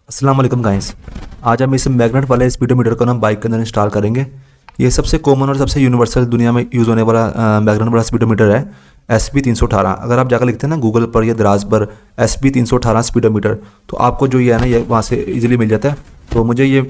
अस्सलाम वालेकुम गाइस। आज हम इस मैग्नेट वाले स्पीडोमीटर को ना बाइक के अंदर इंस्टॉल करेंगे। ये सबसे कॉमन और सबसे यूनिवर्सल दुनिया में यूज़ होने वाला मैग्नेट वाला स्पीडोमीटर है SP318। अगर आप जाकर लिखते हैं ना गूगल पर या दराज पर SP318 स्पीडोमीटर, तो आपको जो ये है ना ये वहाँ से इजीली मिल जाता है। तो मुझे ये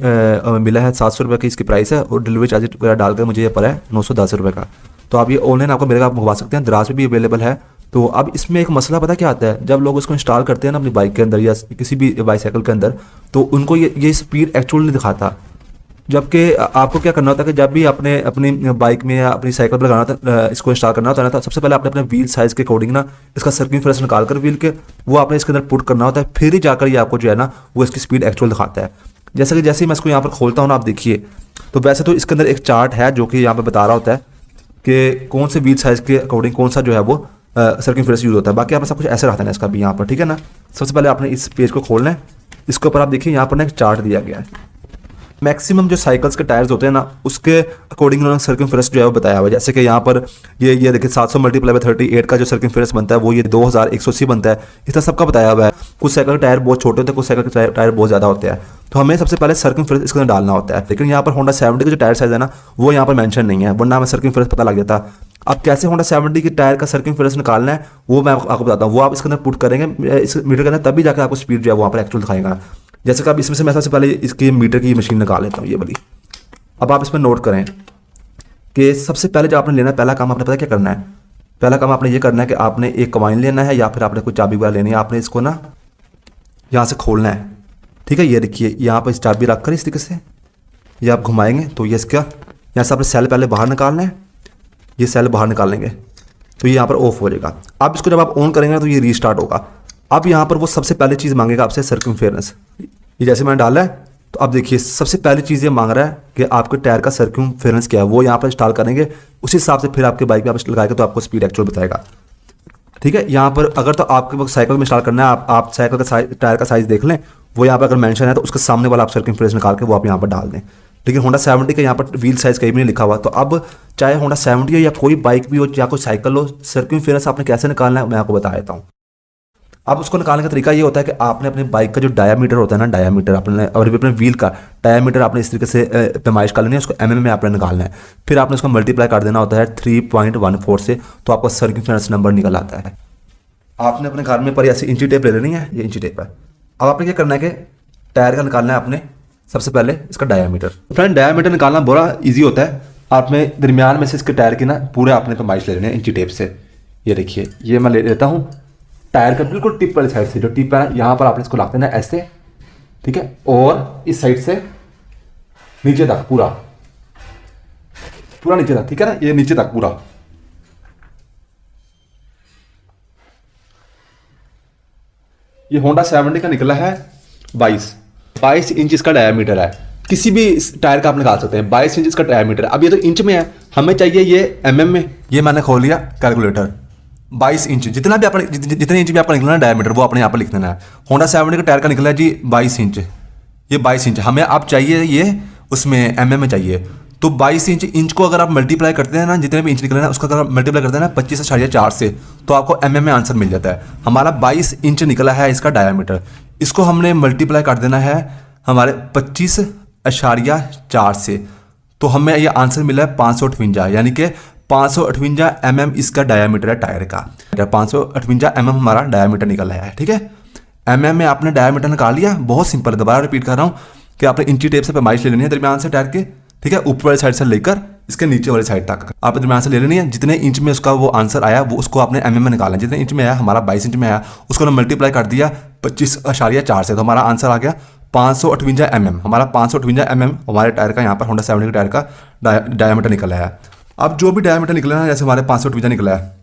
मिला है 700 रुपये की इसकी प्राइस है, और डिलीवरी चार्ज वगैरह डालकर मुझे ये पड़ा है 910 रुपये का। तो आप ये ऑनलाइन आपको मिलेगा, आप मंगवा सकते हैं, दराज पे भी अवेलेबल है। तो अब इसमें एक मसला पता क्या आता है, जब लोग उसको इंस्टॉल करते हैं ना अपनी बाइक के अंदर या किसी भी बाईसाइकिल के अंदर, तो उनको ये स्पीड एक्चुअल नहीं दिखाता। जबकि आपको क्या करना होता है कि जब भी आपने अपनी बाइक में या अपनी साइकिल पर लगाना होता है, इसको इंस्टॉल करना होता है ना, तो सबसे पहले आपने अपने व्हील साइज़ के अकॉर्डिंग ना इसका सर्कमफेरेंस निकाल कर व्हील के वो आपने इसके अंदर पुट करना होता है, फिर ही जाकर ये आपको जो है ना वो इसकी स्पीड एक्चुअल दिखाता है। जैसे ही मैं इसको यहाँ पर खोलता हूँ ना, आप देखिए, तो वैसे तो इसके अंदर एक चार्ट है जो कि यहाँ पर बता रहा होता है कि कौन से व्हील साइज़ के अकॉर्डिंग कौन सा जो है वो सर्कमफेरेंस यूज़ होता है। बाकी आपने सब कुछ ऐसे रहता है इसका भी यहाँ पर, ठीक है ना। सबसे पहले आपने इस पेज को खोलना है, इसके ऊपर आप देखिए यहाँ पर ना एक चार्ट दिया गया है। मैक्सिमम जो साइकिल्स के टायर्स होते हैं ना उसके अकॉर्डिंग उन्होंने सर्कमफेरेंस जो है वो बताया हुआ है। जैसे कि यहाँ पर ये देखिए 700 × 38 का जो सर्कमफेरेंस बनता है वो ये 2180 बनता है। इतना सबका बताया हुआ है। कुछ साइकिल के टायर बहुत छोटे होते हैं, कुछ साइकिल के टायर बहुत ज़्यादा होते हैं। तो हमें सबसे पहले सर्कमफेरेंस इसके अंदर डालना होता है। लेकिन यहाँ पर होंडा 70 का जो टायर साइज़ है ना वो यहाँ पर मेंशन नहीं है, वरना हमें सर्कमफेरेंस पता लग जाता। अब कैसे होंडा 70 के टायर का सर्कमफेरेंस निकालना है वो मैं आपको बताता हूँ। वो आप इसके अंदर पुट करेंगे इस मीटर के अंदर, तभी जाकर आपको स्पीड जो है वहाँ पर एक्चुअल दिखाएगा। जैसे कि अब इसमें से मैं सबसे पहले इसकी मीटर की मशीन निकाल लेता हूँ, ये वाली। अब आप इसमें नोट करें कि सबसे पहले जो आपने लेना है, पहला काम आपने पता क्या करना है, पहला काम आपने ये करना है कि आपने एक कॉइन लेना है या फिर आपने कोई चाबी वगैरह लेनी है। आपने इसको ना यहाँ से खोलना है, ठीक है। ये देखिए यहाँ पर इस चाबी रख कर इस तरीके से ये आप घुमाएंगे तो ये इसका यहाँ से आपने सेल पहले बाहर निकालना है। ये सेल बाहर निकाल लेंगे तो ये यहाँ पर ऑफ हो जाएगा। अब इसको जब आप ऑन करेंगे तो ये रीस्टार्ट होगा। अब यहाँ पर वो सबसे पहली चीज़ मांगेगा आपसे सर्कमफेरेंस। ये जैसे मैंने डाला है तो अब देखिए सबसे पहली चीज़ ये मांग रहा है कि आपके टायर का सर्कमफेरेंस क्या है, वो यहाँ पर इंस्टॉल करेंगे। उसी हिसाब से फिर आपके बाइक पे आप लगाएंगे तो आपको स्पीड एक्चुअल बताएगा, ठीक है। यहाँ पर अगर तो आपके साइकिल में इंस्टॉल करना है, आप साइकिल का टायर का साइज़ देख लें, वो यहाँ पर अगर मेंशन है तो उसके सामने वाला आप सर्कमफेरेंस निकाल के वो आप यहाँ पर डाल दें। लेकिन होंडा 70 का यहाँ पर व्हील साइज़ कहीं भी नहीं लिखा हुआ। तो अब चाहे होंडा 70 हो या कोई बाइक भी हो या कोई साइकिल हो, सर्कमफेरेंस आपने कैसे निकालना है मैं आपको बता देता हूँ। अब उसको निकालने का तरीका ये होता है कि आपने अपने बाइक का जो डायामीटर होता है ना, डायामीटर आपने और अपने व्हील का डायामीटर आपने इस तरीके से पैमाइश कर लेनी है, उसको mm में आपने निकालना है। फिर आपने उसको मल्टीप्लाई कर देना होता है 3.14 से, तो आपका सर्कमफेरेंस नंबर निकल आता है। आपने अपने घर में पर ऐसी इंची टेप ले लेनी है, ये इंची टेप है। अब आपने क्या करना है कि टायर का निकालना है आपने सबसे पहले इसका डायामीटर। फ्रेंड डायामीटर निकालना बड़ा ईजी होता है। आपने दरमियान में से इसके टायर की ना पूरे आपने पैमाइश ले लेनी है इंची टेप से। ये देखिए ये मैं ले लेता हूँ टायर का बिल्कुल टिप वाली साइड से, जो टिप है यहाँ पर आपने इसको लाते ना ऐसे, ठीक है, और इस साइड से नीचे तक पूरा नीचे तक, ठीक है ना, ये नीचे तक पूरा। ये होंडा 70 का निकला है 22 इंच इसका डायामीटर है। किसी भी टायर का आप निकाल सकते हैं, 22 इंच इसका डायामीटर है। अब ये तो इंच में है, हमें चाहिए ये mm में। ये मैंने खोल लिया कैलकुलेटर, 22 इंच, जितना भी आपने जितने इंच भी आपका निकलना है डायमीटर वो अपने यहाँ पर लिख देना है। होंडा 70 का टायर का निकला है जी 22 इंच, ये 22 इंच हमें अब चाहिए, ये उसमें mm में चाहिए। तो 22 इंच को अगर आप मल्टीप्लाई करते हैं ना, जितने भी इंच निकले ना उसका अगर आप मल्टीप्लाई करते हैं ना 25.4 से, तो आपको mm में आंसर मिल जाता है। हमारा 22 इंच निकला है इसका डायमीटर, इसको हमने मल्टीप्लाई कर देना है हमारे 25.4 से, तो हमें ये आंसर मिला है 558, यानी कि 558 mm इसका डायामीटर है टायर का। 558 mm हमारा डायामीटर निकल है, ठीक है। mm में आपने डायामीटर निकाल लिया, बहुत सिंपल है। दोबारा रिपीट कर रहा हूँ कि आपने इंची टेप से पैमाइश ले लेनी है दरमियान से टायर के, ठीक है, ऊपर वाली साइड से लेकर इसके नीचे वाली साइड तक आपने दरमियान से ले लेनी है। जितने इंच में उसका वो आंसर आया वो उसको आपने mm में निकालना है। जितने इंच में आया हमारा 22 इंच में आया, उसको हमने मल्टीप्लाई कर दिया 25.4 से, तो हमारा आंसर आ गया 558 mm। हमारा 558 mm हमारे टायर का यहाँ पर होंडा 70 के टायर का डायामीटर निकला है। अब जो भी डायामीटर निकला है, जैसे हमारे 558 निकला है,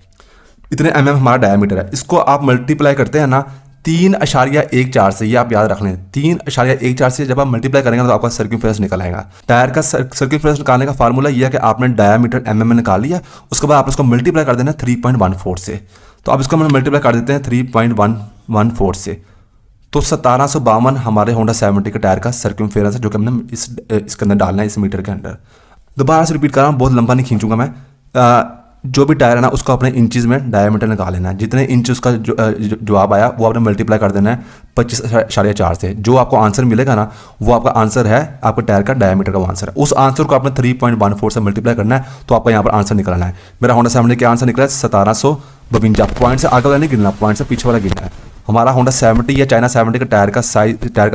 इतने mm हमारा डायामीटर है, इसको आप मल्टीप्लाई करते हैं ना 3.14 से, ये आप याद रख लें 3.14 से जब आप मल्टीप्लाई करेंगे तो आपका सर्कमफेरेंस निकल आएगा। टायर का सर्कमफेरेंस निकालने का फार्मूला ये है कि आपने डायामीटर mm में निकाल लिया, उसके बाद आप इसको मल्टीप्लाई कर देना 3.14 से। तो अब इसको हम मल्टीप्लाई कर देते हैं 3.114 से, तो 1752 हमारे होंडा 70 के टायर का सर्कमफेरेंस है, जो कि हमने इसके अंदर डालना है इस मीटर के अंदर। दोबारा से रिपीट कर रहा हूँ, बहुत लंबा नहीं खींचूंगा मैं। जो भी टायर है ना उसको अपने इंचज़ में डायमीटर निकाल लेना है। जितने इंच उसका जवाब आया वो आपने मल्टीप्लाई कर देना है 25.4 से। जो आपको आंसर मिलेगा ना वो आपका आंसर है, आपके टायर का डायमीटर का वो आंसर है। उस आंसर को आपने 3.14 से मल्टीप्लाई करना है तो आपका यहाँ पर आंसर निकलना है। मेरा होंडा 70 का आंसर निकला है 1752। पॉइंट से आगे वाला नहीं गिनना, पॉइंट से पीछे वाला गिनना है। हमारा होंडा 70 या चाइना 70 का टायर का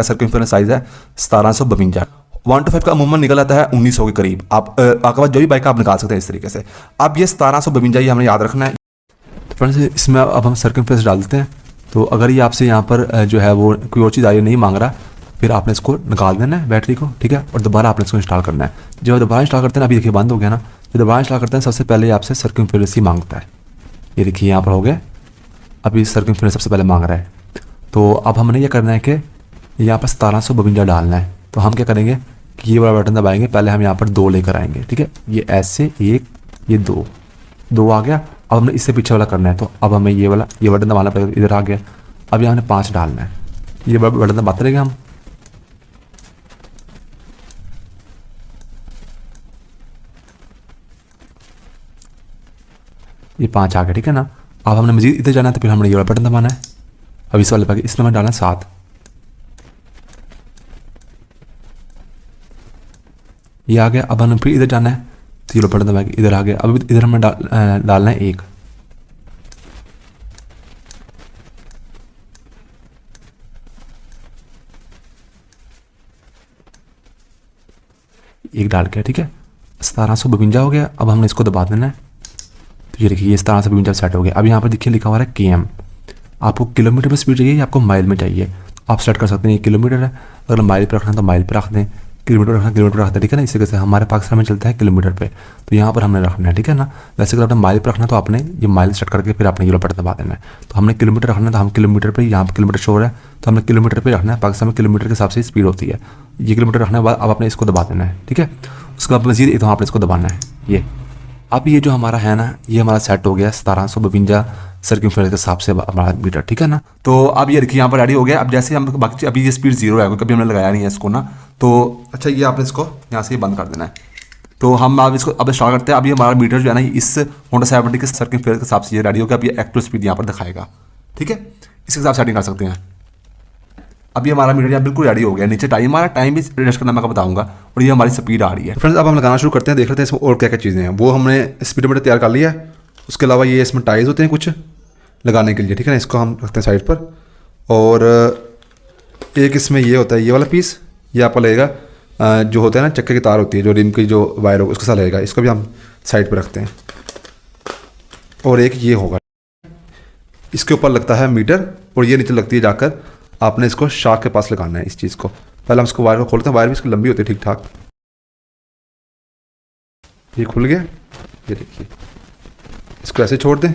सर्कमफेरेंस साइज है 1752। 1 to 5 का अमूमन निकल आता है 1900 के करीब। आप आपके पास जो भी बाइक आप निकाल सकते हैं इस तरीके से। अब ये 1752 ये हमें याद रखना है। फ्रेंड्स इसमें अब हम सर्कमफेरेंस डाल देते हैं। तो अगर ये आपसे यहाँ पर जो है वो कोई और चीज़ आई नहीं मांग रहा, फिर आपने इसको निकाल देना है बैटरी को, ठीक है, और दोबारा आपने इसको इंस्टॉल करना है। जब दोबारा इंस्टॉल करते हैं, अभी देखिए बंद हो गया ना, जब दोबारा इंस्टॉल करते हैं सबसे पहले आपसे सर्कमफेरेंस ही मांगता है। ये देखिए यहाँ पर हो गया, अभी सर्कमफेरेंस सबसे पहले मांग रहा है। तो अब हमने ये करना है कि यहाँ पर 1752 डालना है। तो हम क्या करेंगे कि ये वाला बटन दबाएंगे, पहले हम यहाँ पर 2 लेकर आएंगे, ठीक है, ये ऐसे 1 ये 2 आ गया। अब हमने इससे पीछे वाला करना है, तो अब हमें ये बटन दबाना पड़ेगा, इधर आ गया। अब यहाँ हमने 5 डालना है, ये बटन दबाते रहेंगे हम। ये 5 आ गया, ठीक है ना। अब हमने मजीद इधर जाना है तो फिर हमने ये वाला बटन दबाना है। अब इस वाले पे इसमें हमें डालना है 7। ये आ गया। अब हमें फिर इधर जाना है तो ये बटन दबाएंगे, इधर आ गया। अब इधर हमें डालना है 1। डाल के, ठीक है, 1752 हो गया। अब हमने इसको दबा देना है। तो ये देखिए ये 1752 सेट हो गया। अब यहाँ पर देखिए लिखा हुआ है KM। आपको किलोमीटर में स्पीड चाहिए या आपको माइल में चाहिए, आप सेट कर सकते हैं। ये किलोमीटर है, अगर माइल पे रखना है तो माइल पे रख दें, किलोमीटर रखना किलोमीटर रखते हैं, ठीक है ना। इसी वजह से हमारे पाकिस्तान में चलता है किलोमीटर पे, तो यहाँ पर हमने रखना है, ठीक है ना। वैसे अगर आपने माइल पर रखना है तो आपने ये माइल सेट करके फिर आपने ये बटन दबा देना है। तो हमने किलोमीटर रखना है तो हम किलोमीटर पे, यहाँ पर किलोमीटर शो हो रहा है तो हमने किलोमीटर पे रखना है। पाकिस्तान में किलोमीटर के हिसाब से स्पीड होती है। ये किलोमीटर रखने के बाद अब आपने इसको दबा देना है, ठीक है। उसके बाद मजीद तो आपने इसको दबाना है। ये अब ये जो हमारा है ना, ये हमारा सेट हो गया 1752 सर्कमफेरेंस के हिसाब से हमारा मीटर, ठीक है ना। तो अब ये देखिए यहाँ पर रेडी हो गया। अब जैसे हम बाकी अभी ये स्पीड 0 है क्योंकि कभी हमने लगाया नहीं है इसको ना, तो अच्छा ये आपने इसको यहाँ से बंद कर देना है। तो हम अब इसको अब स्टार्ट करते हैं। अभी हमारा मीटर जो है ना इस होंडा 70 के सर्कमफेरेंस के हिसाब से ये रेडी हो गया। अब ये एक्टिव स्पीड यहाँ पर दिखाएगा, ठीक है, इसके हिसाब से सेटिंग कर सकते हैं। अभी हमारा मीटर यहाँ बिल्कुल रेडी हो गया। नीचे टाइम आ रहा है, टाइम भी एडजस्ट करना मैं आपको बताऊंगा, और ये हमारी स्पीड आ रही है। फ्रेंड्स अब हम लगाना शुरू करते हैं, देख लेते हैं इसमें और क्या क्या चीज़ें हैं। वो हमने स्पीडोमीटर तैयार कर लिया है। उसके अलावा ये इसमें टाइज होते हैं कुछ लगाने के लिए, ठीक है ना। इसको हम रखते हैं साइड पर। और एक इसमें ये होता है ये वाला पीस, ये आपका लगेगा जो होता है ना चक्के की तार होती है, जो रिम की जो वायर होगा उसके साथ लगेगा। इसको भी हम साइड पर रखते हैं। और एक ये होगा, इसके ऊपर लगता है मीटर, और ये नीचे लगती है जाकर आपने इसको शाक के पास लगाना है इस चीज़ को। पहले हम इसको वायर को खोलते हैं। वायर भी इसकी लंबी होती है ठीक ठाक। ये खुल गया, ये देखिए, इसको ऐसे छोड़ दें,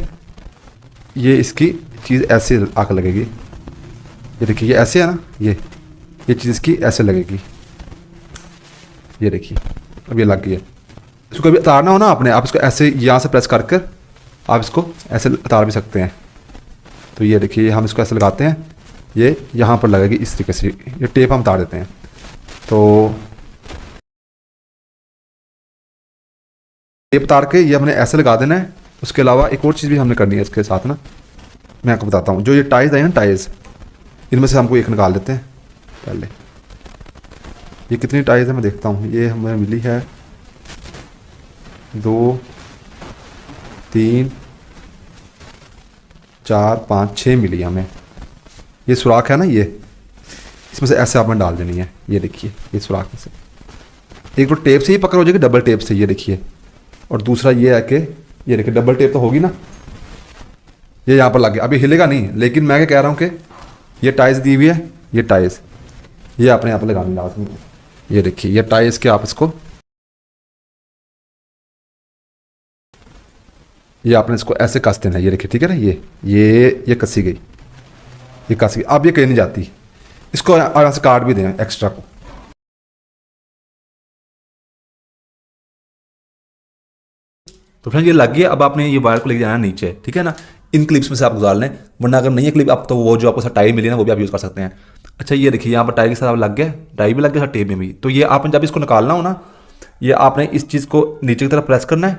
ये इसकी चीज़ ऐसे आकर लगेगी। ये देखिए ये ऐसे है ना, ये चीज़ इसकी ऐसे लगेगी। ये देखिए अब ये लग गई है। इसको कभी उतारना हो ना आपने, आप इसको ऐसे यहाँ से प्रेस कर आप इसको ऐसे उतार भी सकते हैं। तो ये देखिए हम इसको ऐसे लगाते हैं, ये यहाँ पर लगेगी इस तरीके से। ये टेप हम उतार देते हैं। तो टेप उतार के ये हमने ऐसे लगा देना है। उसके अलावा एक और चीज़ भी हमने करनी है इसके साथ ना, मैं आपको बताता हूँ। जो ये टाइज आई ना, टाइज, इनमें से हमको एक निकाल देते हैं पहले। ये कितनी टाइज है मैं देखता हूँ। ये हमें मिली है 2 3 4 5 6 मिली हमें। ये सुराख है ना, ये इसमें से ऐसे आपने डाल देनी है। ये देखिए ये सुराख में से एक तो टेप से ही पकड़ हो जाएगी, डबल टेप से, ये देखिए। और दूसरा ये है कि ये देखिए डबल टेप तो होगी ना, ये यहाँ पर लग गया। अभी हिलेगा नहीं, लेकिन मैं क्या कह रहा हूँ कि ये टाइज दी हुई है, ये टाइज ये आपने यहाँ पर लगानी लाजमी। ये देखिए ये टाइज के आप इसको, ये आपने इसको ऐसे कस देना है। ये देखिए ठीक है ना, ये कसी गई, ये कसी गई। अब ये कहीं नहीं जाती। इसको यहाँ से काट भी दें एक्स्ट्रा को। तो फ्रेंड ये लग गया। अब आपने ये वायर को लेके जाना नीचे, ठीक है ना। इन क्लिप्स में से आप गुजार लें, वरना अगर नहीं है क्लिप आप तो वो जो आपको टाई मिली ना वो भी आप यूज़ कर सकते हैं। अच्छा ये देखिए यहाँ पर टाई के साथ लग गया, टाई भी लग गया, टेप में भी। तो ये आपने जब इसको निकालना हो ना, ये आपने इस चीज़ को नीचे की तरफ प्रेस करना है,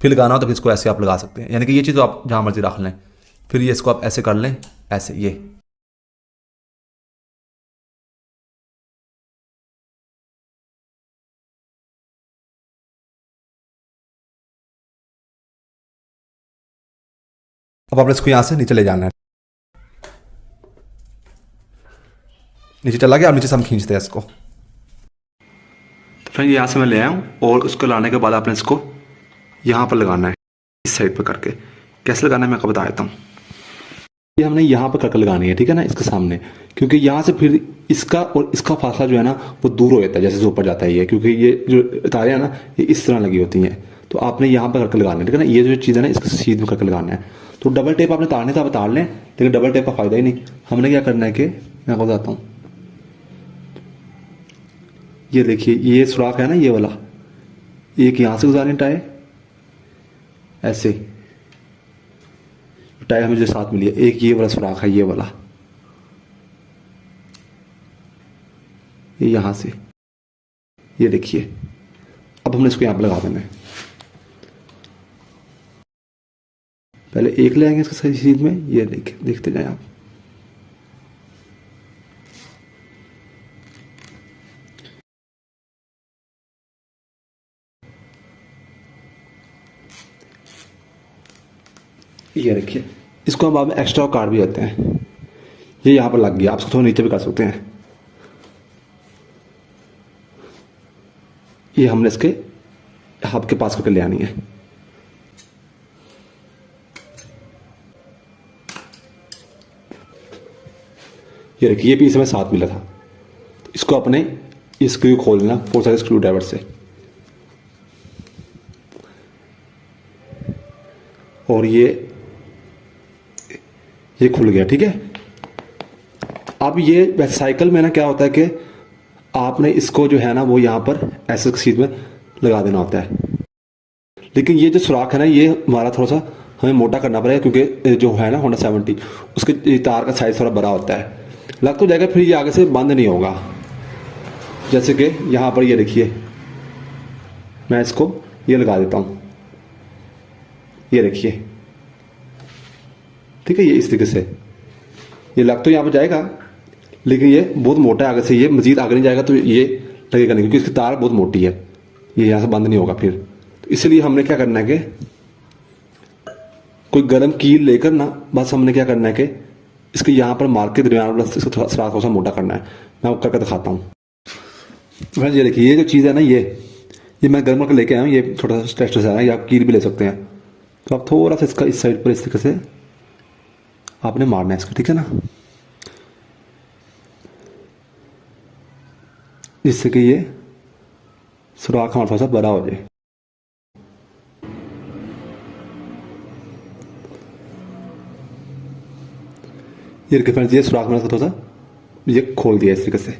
फिर लगाना हो तो फिर इसको ऐसे आप लगा सकते हैं, यानी कि ये चीज़ आप जहाँ मर्जी रख लें। फिर ये इसको आप ऐसे कर लें, ऐसे ये। अब आपने इसको यहाँ से नीचे ले जाना है, नीचे चला गया। अब नीचे से हम खींचते हैं इसको। तो फ्रेंड यहाँ से मैं ले आया हूँ, और उसको लाने के बाद आपने इसको यहाँ पर लगाना है, इस साइड पर करके। कैसे लगाना है मैं आपको बता देता हूँ। ये हमने यहाँ पर करके लगानी है, ठीक है ना, इसके सामने, क्योंकि यहाँ से फिर इसका और इसका फासला जो है ना वो दूर हो जाता है जैसे से ऊपर जाता है ये, क्योंकि ये जो तारें हैं ना ये इस तरह लगी होती हैं। तो आपने यहाँ पर करके लगाना है, ठीक है ना। ये जो चीज़ है ना इसको सीध में करके लगाना है। तो डबल टेप आपने तारने था तार लें, लेकिन डबल टेप का फ़ायदा ही नहीं। हमने क्या करना है कि मैं आपको बताता हूँ। ये देखिए ये सुराख है ना ये वाला, एक यहाँ से गुजारें टाई, ऐसे टाई हमें जो साथ मिली है। एक ये वाला सुराख है, ये वाला, ये यहाँ से, ये देखिए। अब हमने इसको यहाँ पर लगा देना है। पहले एक ले आएंगे इसके सही सीध में, ये देखते जाएं आप। ये देखिए, इसको हम बाद में एक्स्ट्रा कार्ड भी देते हैं। ये यहाँ पर लग गया, आप इसको थोड़ा नीचे भी कर सकते हैं। ये हमने इसके हब के पास करके ले आनी है। ये देखिए ये पीस हमें साथ मिला था। तो इसको अपने स्क्रू खोल लेना 4 साइड स्क्रू ड्राइवर से, और ये खुल गया, ठीक है। अब ये साइकिल में ना क्या होता है कि आपने इसको जो है ना वो यहाँ पर ऐसे सीध में लगा देना होता है। लेकिन ये जो सुराख है ना ये हमारा थोड़ा सा हमें मोटा करना पड़ेगा, क्योंकि जो है ना होंडा 70 उसके तार का साइज थोड़ा बड़ा होता है। लग तो जाएगा, फिर ये आगे से बंद नहीं होगा। जैसे कि यहाँ पर ये देखिए, मैं इसको ये लगा देता हूँ, ये देखिए, ठीक है। ये इस तरीके से ये लग तो यहाँ पर जाएगा, लेकिन ये बहुत मोटा है, आगे से ये मजीद आगे नहीं जाएगा, तो ये लगेगा नहीं, क्योंकि इसकी तार बहुत मोटी है, ये यहाँ से बंद नहीं होगा फिर। तो इसलिए हमने क्या करना है कि कोई गर्म कील लेकर ना, बस हमने क्या करना है कि इसके यहाँ पर मार के दरमियान वाला इसको थोड़ा सा मोटा करना है। मैं आपको करके दिखाता हूँ। फ्रेंड्स ये देखिए, ये जो चीज़ है ना ये मैं गर्म करके लेके आया हूँ। ये थोड़ा सा टेस्टर है, या आप कील भी ले सकते हैं। तो आप थोड़ा सा इसका इस साइड पर इस तरीके से आपने मारना है इसको, ठीक है ना, जिससे कि ये सुराख हमारा थोड़ा सा बड़ा हो जाए। ये देखिए फ्रेंड्स, ये सुराख मैंने थोड़ा सा ये खोल दिया इस तरीके से।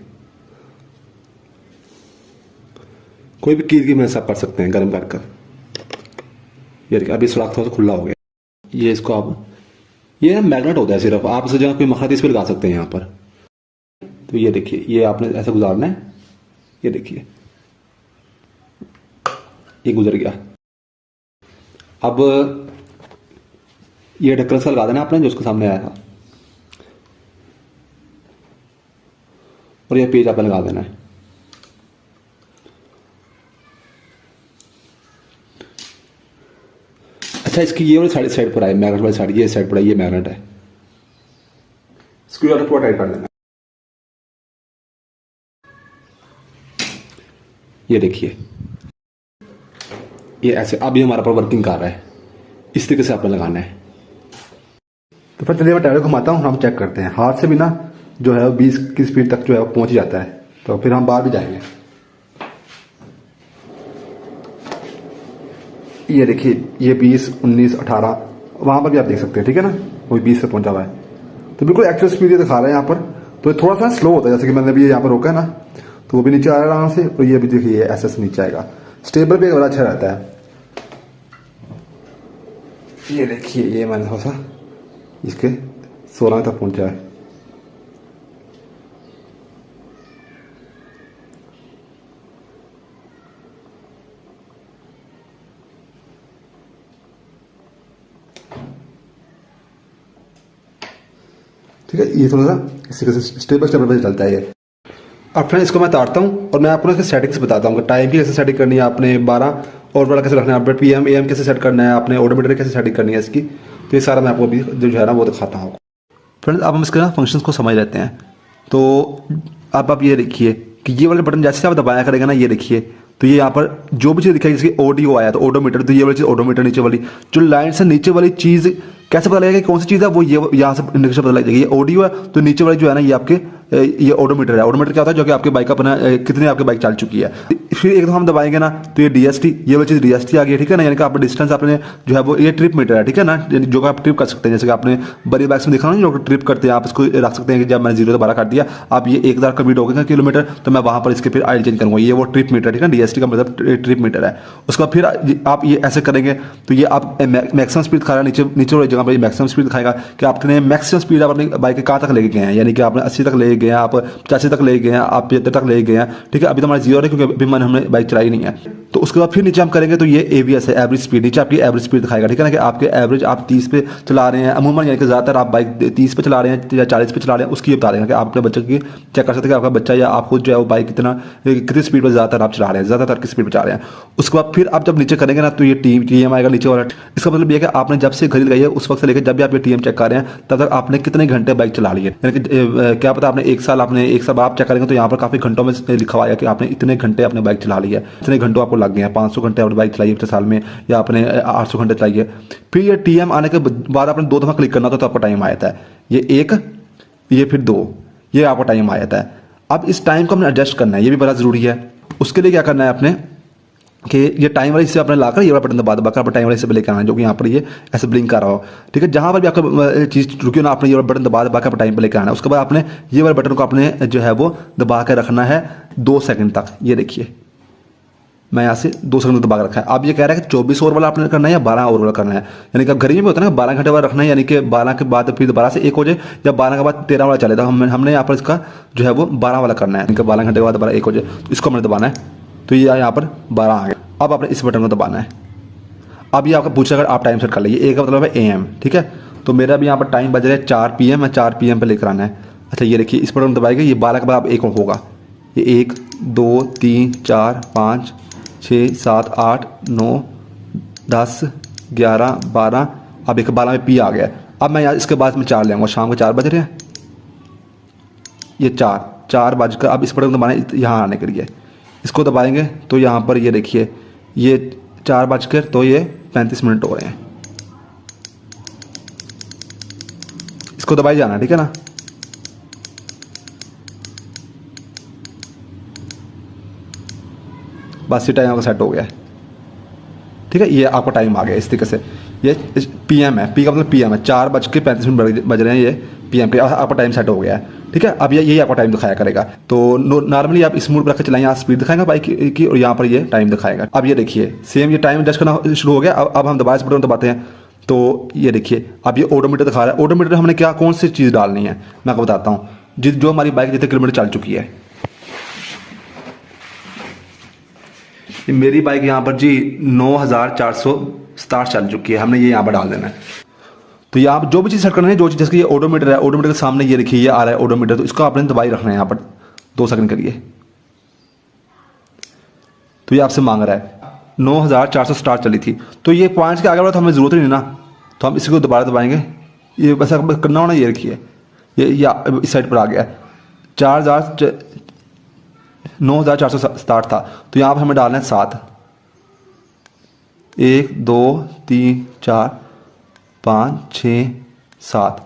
कोई भी कील की मदद से आप कर सकते हैं गर्म कर कर। ये देखिए अभी सुराख थोड़ा सा खुला हो गया। ये इसको आप, ये मैग्नेट होता है सिर्फ, आप इसे जहाँ कोई मखराती इस पर लगा सकते हैं यहाँ पर। तो ये देखिए ये आपने ऐसे गुजारना है, ये देखिए ये गुजर गया। अब ये ढक्कन सा लगा देना आपने जो उसके सामने आया था, और ये पेज आपने लगा देना है। अच्छा, इसकी ये वाली साइड पर आए, मैग्नेट वाली साइड, ये साइड पर आए, ये मैग्नेट है। स्क्रू पूरा टाइट कर देना। ये देखिए ये ऐसे अब ये हमारा पर वर्किंग कर रहा है, इस तरीके से आपने लगाना है। तो फिर चलिए मैं टायर घुमाता हूँ, हम चेक करते हैं। हाथ से भी ना जो है 20 की स्पीड तक जो है वो पहुंच जाता है। तो फिर हम बाहर भी जाएंगे। ये देखिए ये 20, 19, 18 वहाँ पर भी आप देख सकते हैं, ठीक है ना, वो 20 से पहुंचा हुआ है। तो बिल्कुल एक्चुअल स्पीड ये दिखा रहा है यहाँ पर। तो थोड़ा सा स्लो होता है, जैसे कि मैंने भी यहाँ पर रोका है ना, तो वो भी नीचे आ रहा है आराम से, और ये भी देखिए ऐसे से नीचे आएगा। स्टेबल भी बड़ा अच्छा रहता है। ये देखिए ये मैंने थोड़ा सा इसके 16 तक पहुंचा है। ठीक है, ये थोड़ा सा इसी तरह से स्टेप बाय स्टेप चलता है ये। अब फ्रेंड इसको मैं तारता हूँ और मैं आपको इसकी सेटिंग्स बताता हूँ कि टाइम की कैसे सेटिंग करनी है आपने, 12 और वाला कैसे रखना है आपने, PM AM कैसे सेट करना है आपने, ओडोमीटर कैसे सेटिंग करनी है इसकी, तो ये सारा मैं आपको अभी जो है ना वो दिखाता हूँ। फ्रेंड्स अब हम इसके ना फंक्शंस को समझ लेते हैं। तो अब आप ये देखिए कि ये वाले बटन जैसे आप दबाया करेंगे ना, ये देखिए तो ये यहाँ पर जो भी चीज़ दिखाई, जैसे ऑडियो आया तो ओडोमीटर, तो ये वाली चीज़ ओडोमीटर, नीचे वाली जो लाइन से नीचे वाली चीज़ कैसे पता लगेगा कि कौन सी चीज़ है, वो ये यहाँ से इंडिकेशन पता लग जाएगी। ये ऑडियो है तो नीचे वाली जो है ना ये आपके ये ओडोमीटर है। ओडोमीटर क्या होता है, जो कि आपके बाइक अपना कितनी आपकी बाइक चल चुकी है। फिर एक दफ़ा हम दबाएंगे ना तो ये DST, ये वाली चीज़ DST आ गई है, ठीक है ना, यानी कि आपका डिस्टेंस आपने जो है वो ये ट्रिप मीटर है, ठीक है ना, जो कि आप ट्रिप कर सकते हैं। जैसे कि आपने बड़ी बाइक्स में देखा ना जो ट्रिप करते हैं, आप इसको रख सकते हैं कि जब मैंने 0 से 12 कर दिया, आप ये 1000 कंप्लीट हो गया किलोमीटर, तो मैं वहाँ पर इसके फिर ऑयल चेंज करूँगा। ये वो ट्रिप मीटर, ठीक है, DST का मतलब ट्रिप मीटर है। उसके बाद फिर आप ये ऐसे करेंगे तो ये आप मैक्सिमम स्पीड दिखा रहा है, नीचे वाली जगह पर मैक्सिमम स्पीड दिखाएगा कि आपने मैक्सिमम स्पीड आप अपनी बाइक के कहाँ तक ले गए हैं, यानी कि आपने 80 तक ले गए हैं, आप 85 तक ले गए हैं, आप 75 तक ले गए हैं, ठीक है। अभी तो हमारा 0 है क्योंकि अभी हमने बाइक चलाई नहीं है। तो उसके बाद फिर नीचे हम करेंगे तो ये ABS है, एवरेज स्पीड, नीचे आपकी एवरेज स्पीड दिखाएगा, ठीक है ना, कि आपके एवरेज आप 30 पे चला रहे हैं अमूमन, यानी कि ज़्यादातर आप बाइक 30 पे चला रहे हैं या 40 पे चला रहे हैं, उसकी बता देंगे कि आप अपने बच्चे की चेक कर सकते हैं कि आपका बच्चा या आप खुद जो है वो बाइक कितनी स्पीड पर ज़्यादातर आप चला रहे हैं, ज़्यादातर की स्पीड पर चला रहे हैं। उसके बाद फिर आप जब नीचे करेंगे ना तो ये TM आएगा नीचे वाला। इसका मतलब ये है कि आपने जब से घड़ी लगाई है उस वक्त से लेकर जब भी आप ये TM चेक कर रहे हैं तब तक आपने कितने घंटे बाइक चला ली है, यानी कि क्या पता आपने एक साल आप चेक करेंगे तो यहाँ पर काफ़ी घंटों में लिखा हुआ है कि आपने इतने घंटे अपने बाइक चला ली है, इतने घंटों आपको लग गए हैं, 500 घंटे आपने बाइक चलाई है पिछले साल में, या आपने 800 घंटे चलाई है। फिर ये TM आने के बाद आपने 2 दफ़ा क्लिक करना तो आपका टाइम आ जाता है, ये 1 ये फिर 2, ये आपका टाइम आ जाता है। अब इस टाइम को हमने एडजस्ट करना है, ये भी बड़ा ज़रूरी है। उसके लिए क्या करना है आपने कि ये टाइम वाले हिस्से आपने लाकर ये वाला बटन दबा कर टाइम वाले हिस्से पे लेकर आना है, जो कि यहाँ पर ये ऐसे ब्लिंक कर रहा हो, ठीक है। जहाँ पर भी आपका चीज़ रुकी हो ना, आपने ये वाला बटन दबा कर टाइम पे लेकर आना है। उसके बाद आपने ये वाले बटन को आपने जो है वो दबा कर रखना है 2 सेकंड तक। ये देखिए मैं यहाँ से 2 सेकंड तक दबा कर रखा है। अब ये कह रहा है कि 24 ओवर वाला आपने करना है या 12 ओवर वाला करना है, यानी कि अब गर्मी में होता है ना 12 घंटे वाला रखना है, यानी कि 12 के बाद फिर 12 से 1 हो जाए या 12 के बाद 13 वाला चले। तो हमने यहाँ पर इसका जो है वो 12 वाला करना है, यानी कि 12 घंटे के बाद 12 1 हो जाए, इसको हमने दबाना है। तो ये यहाँ पर 12 आ गया। अब आपने इस बटन को दबाना है। अब ये आपका पूछा अगर आप टाइम सेट कर लीजिए, एक का मतलब है AM, ठीक है। तो मेरा भी यहाँ पर टाइम बज रहा है 4 PM, मैं 4 PM पे लेकर आना है। अच्छा ये देखिए इस बटन दबाएगा, ये 12 के बाद 1 होगा, ये 1 2 3 4 5 6 7 8 9 10 11 12, अब एक 12 में P आ गया। अब मैं यहाँ इसके बाद में 4 ले आऊँगा, शाम को 4 बज रहे हैं, ये 4 बजकर, अब इस बटन को दबाना है यहाँ आने के लिए, इसको दबाएंगे तो यहाँ पर ये देखिए ये 4 बजकर तो ये 35 मिनट हो रहे हैं, इसको दबाई जाना, ठीक है ना। बस ये टाइम आपका सेट हो गया है, ठीक है। ये आपका टाइम आ गया इस तरीके से। ये PM है, P का मतलब PM है, 4:35 बज रहे हैं, ये PM पे आपका टाइम सेट हो गया है, ठीक है। अब यही आपका टाइम दिखाया करेगा। तो नॉर्मली आप इस मोड पर रख के चलाएं, यहाँ स्पीड दिखाएगा बाइक की और यहाँ पर ये टाइम दिखाएगा। अब ये देखिए सेम ये टाइम एडजस्ट करना शुरू हो गया। अब हम दोबारा इस बटन दबाते हैं तो ये देखिए अब ये ओडोमीटर दिखा रहा है। ओडोमीटर हमने क्या कौन सी चीज़ डालनी है मैं आपको बताता हूँ, जो हमारी बाइक जितने किलोमीटर चल चुकी है। मेरी बाइक यहाँ पर जी 9460 चल चुकी है, हमने ये यहाँ पर डाल देना है। तो ये आप जो भी चीज़ सेट करना है, जो चीज़ जैसे ये ओडोमीटर है, ओडोमीटर के सामने ये देखिए ये आ रहा है ओडोमीटर, तो इसको आपने दबाई रखना है यहाँ पर 2 सेकंड के लिए। तो ये आपसे मांग रहा है 9460 चली थी, तो ये पॉइंट्स के आगे वाला तो हमें ज़रूरत ही नहीं ना, तो हम इसको दोबारा दबाएंगे। ये वैसा करना होना, ये रखिए ये इस साइड पर आ गया 9460 था, तो यहाँ पर हमें डालना है 7, 1 2 3 4 5 6 7,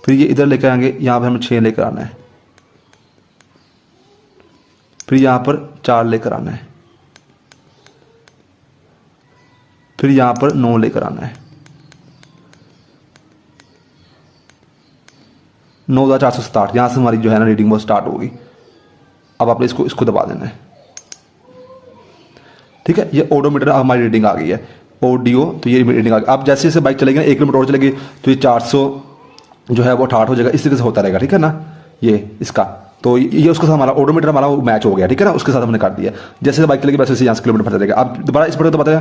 फिर ये इधर लेकर आएंगे, यहाँ पर हमें 6 लेकर आना है, फिर यहाँ पर 4 लेकर आना है, फिर यहाँ पर 9 लेकर आना है, 9460 यहाँ से हमारी जो है ना रीडिंग वो स्टार्ट होगी। अब आपने इसको दबा देना है, ठीक है। ये ओडोमीटर हमारी रीडिंग आ गई है, ऑडियो, तो ये रीडिंग आ गई। अब जैसे जैसे बाइक चलेगी ना 1 किलोमीटर और चलेगी तो ये 400 जो है वो 68 हो जाएगा, इस तरीके से होता रहेगा, ठीक है ना। ये इसका तो ये उसके साथ हमारा ओडोमीटर हमारा मैच हो गया, ठीक है ना, उसके साथ हमने काट दिया। जैसे बाइक चलेगी वैसे यहाँ से किलोमीटर भर जाएगा। अब दोबारा इस बटन दबाते हैं,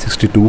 62,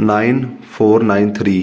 9493.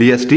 DST